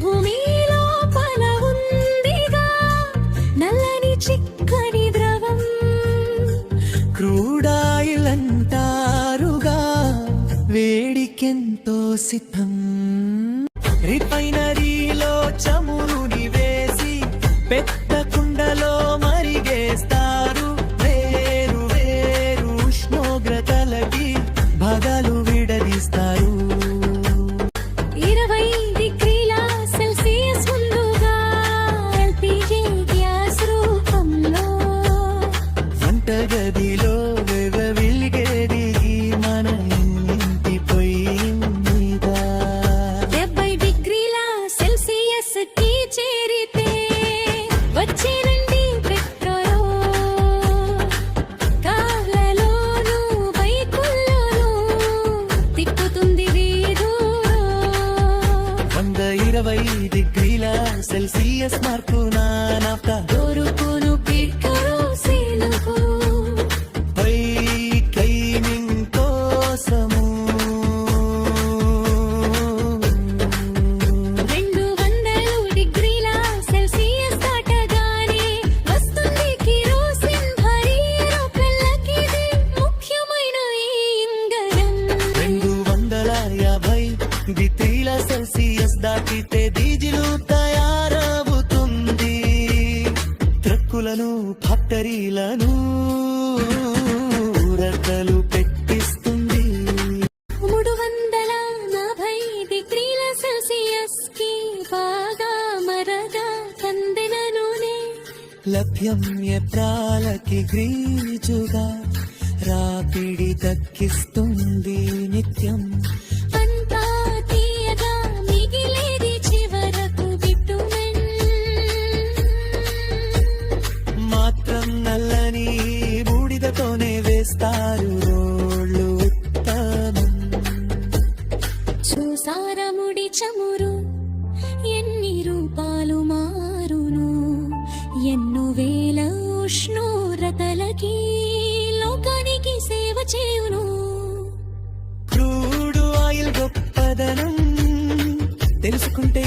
భూమిలో పల ఉందిగా నల్లని చిక్కని ద్రవం, క్రూడాయిల్ అంటారుగా వేడికెంతో సిద్ధం. రిఫైనరీలో చమురుని వేసి పెద్ద కుండలో మరిగేస్తారు. వేరు వేరు ఉష్ణోగ్రతలకి భాగాలు విడదీస్తారు. 20 డిగ్రీల సెల్సియస్ ముందుగా ఎల్పీజీ గ్యాస్ రూపంలో వంటగదిలో వెలిగేది మన ఇంటి పొయ్యి మీద. 70 డిగ్రీల సెల్సియస్ కి చేరితే వచ్చేనండి పెట్రోలు. కార్లలోను బైకుల్లోను తిప్పుతుంది వీధులో. 120 డిగ్రీల సెల్సియస్ మార్కున నాఫ్తా దొరుకును కిరోసిన్కు. పై క్లైమింగ్ కోసము 200 డిగ్రీల సెల్సియస్ దాటగానే వస్తుంది కిరోసిన్. భారీ ఏరోప్లేన్లకిది ముఖ్యమైన ఇంధనం. 250 డిగ్రీల సెల్సియస్ దాటితే డీజిల్ తయారవుతుంది. ట్రక్కులను ఫ్యాక్టరీలను ఉరకలు పెట్టిస్తుంది. 340 డిగ్రీల సెల్సియస్ కి బాగా మరగా కందెన నూనె. లభ్యం ఎప్రాలకి గ్రీజుగా రాపిడి దక్కిస్తుంది నిత్యం. అంతా తీయగా మిగిలేది చివరకు బిటుమెన్. మాత్రం నల్లని బూడిదతోనే వేస్తారు రోళ్ళు ఉత్తమం. చూసారముడి చమురు ఎన్ని రూపాలు మారును. ఎన్నో వేల ఉష్ణోగ్రతలకి లోకానికి సేవ చేయును. క్రూడ్ ఆయిల్ గొప్పదనం తెలుసుకుంటే